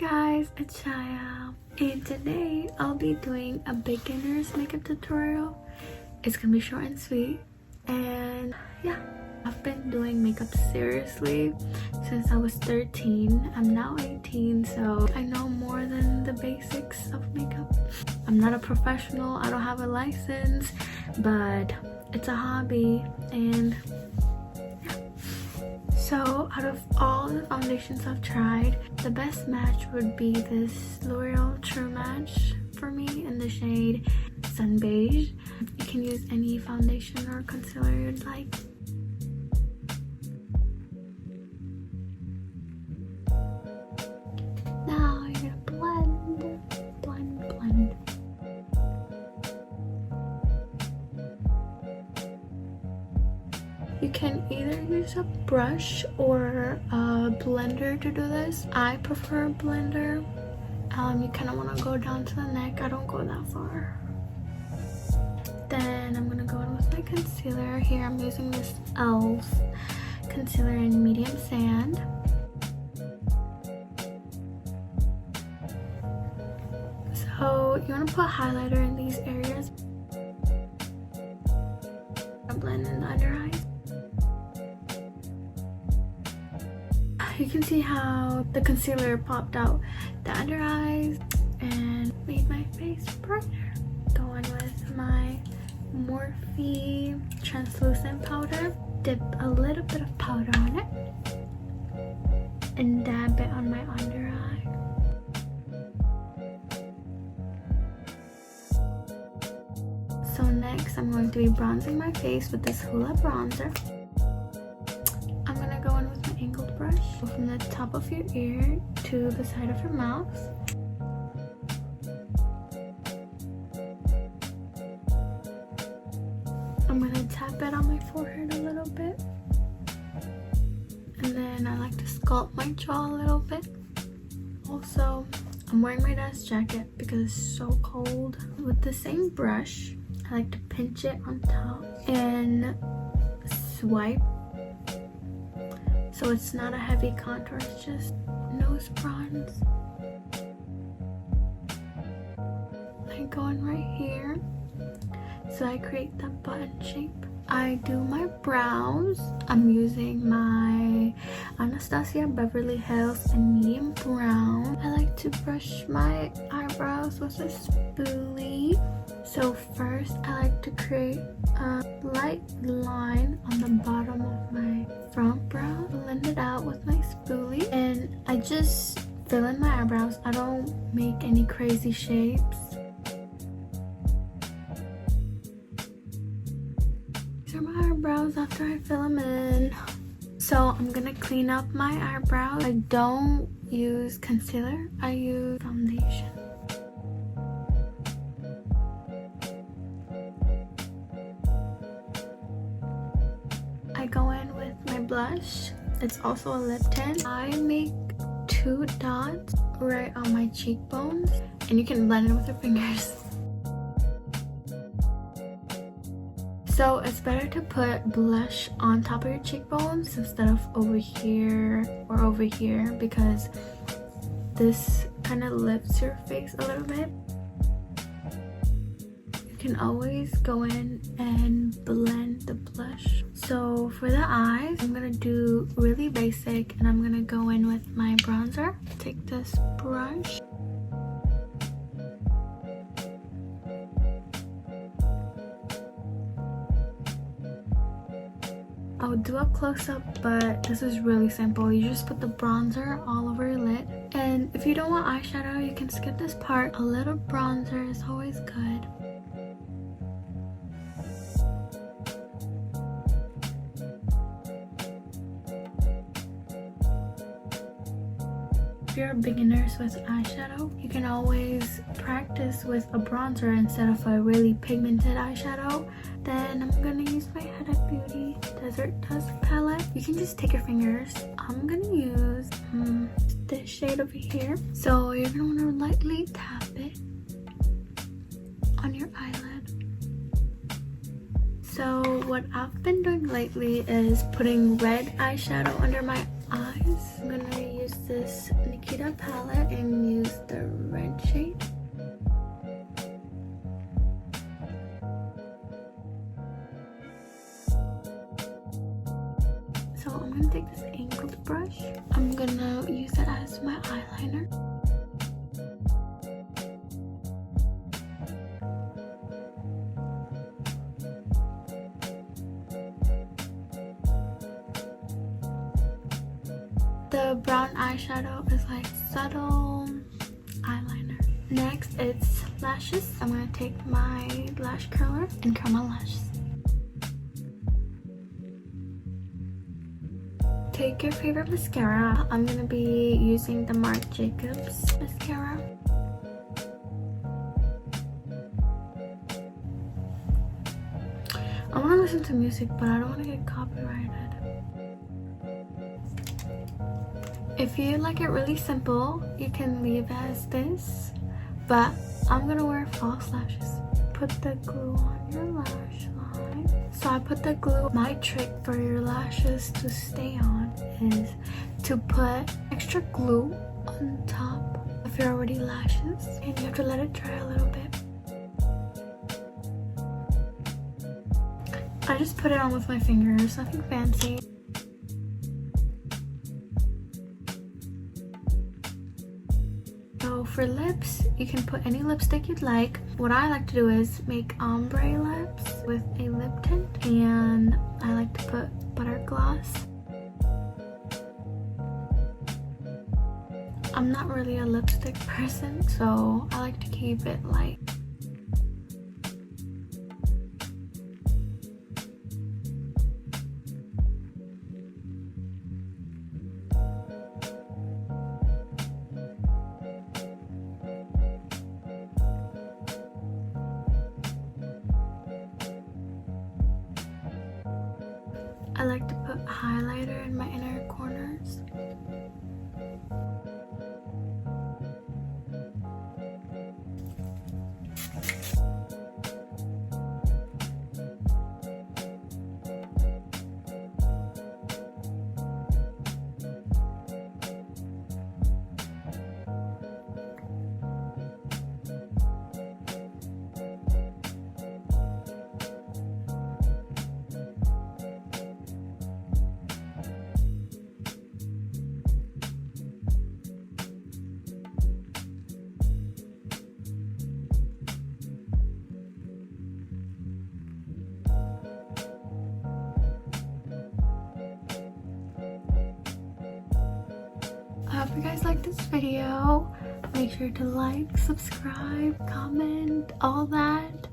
guys, it's Shya, and today I'll be doing a beginner's makeup tutorial. It's gonna be short and sweet, and yeah, I've been doing makeup seriously since I was 13. I'm now 18, so I know more than the basics of makeup. I'm not a professional, I don't have a license, but it's a hobby. And so out of all the foundations I've tried, the best match would be this L'Oreal True Match for me in the shade Sun Beige. You can use any foundation or concealer you'd like. Now you're gonna blend. You can either use a brush or a blender to do this. I prefer a blender. You kind of want to go down to the neck. I don't go that far. Then I'm gonna go in with my concealer. Here I'm using this e.l.f. concealer in medium sand. So you want to put highlighter in these areas. Blend in the under eyes. You can see how the concealer popped out the under eyes and made my face brighter. Going with my Morphe translucent powder. Dip a little bit of powder on it and dab it on my under eye. So next I'm going to be bronzing my face with this Hoola bronzer. I'm going to go in with my angled brush. Go from the top of your ear to the side of your mouth. I'm going to tap it on my forehead a little bit. And then I like to sculpt my jaw a little bit. Also, I'm wearing my desk jacket because it's so cold. With the same brush, I like to pinch it on top and swipe. So it's not a heavy contour, it's just nose bronze. I go in right here. So I create that button shape. I do my brows. I'm using my Anastasia Beverly Hills in medium brown. I like to brush my eyebrows with a spoolie. So first I like to create a light line on the bottom of my front brow. Blend it out with my spoolie. And I just fill in my eyebrows. I don't make any crazy shapes. These are my eyebrows after I fill them in. So I'm gonna clean up my eyebrows. I don't use concealer, I use foundation. I go in with my blush. It's also a lip tint. I make 2 dots right on my cheekbones, and you can blend it with your fingers. So it's better to put blush on top of your cheekbones instead of over here or over here, because this kind of lifts your face a little bit. You can always go in and blend the blush. So for the eyes, I'm gonna do really basic, and I'm gonna go in with my bronzer. Take this brush. I'll do a close-up, but this is really simple. You just put the bronzer all over your lid. And if you don't want eyeshadow, you can skip this part. A little bronzer is always good. If you're a beginner with eyeshadow, you can always practice with a bronzer instead of a really pigmented eyeshadow. Then I'm gonna use my Huda Beauty Desert Dusk palette. You can just take your fingers. I'm gonna use this shade over here. So you're gonna wanna lightly tap it on your eyelid. So what I've been doing lately is putting red eyeshadow under my eyes, I'm gonna use this Nikita palette and use the red shade. So I'm gonna take this angled brush. I'm gonna use it as my eyeliner. The brown eyeshadow is like subtle eyeliner. Next, it's lashes. I'm gonna take my lash curler and curl my lashes. Take your favorite mascara. I'm gonna be using the Marc Jacobs mascara. I wanna listen to music, but I don't wanna get copyrighted. If you like it really simple, you can leave it as this, but I'm gonna wear false lashes. Put the glue on your lash line. So I put the glue. My trick for your lashes to stay on is to put extra glue on top of your already lashes, and you have to let it dry a little bit. I just put it on with my fingers, nothing fancy. So for lips, you can put any lipstick you'd like. What I like to do is make ombre lips with a lip tint, and I like to put butter gloss. I'm not really a lipstick person, so I like to keep it light. I like to put highlighter in my inner corners. I hope you guys liked this video. Make sure to like, subscribe, comment, all that.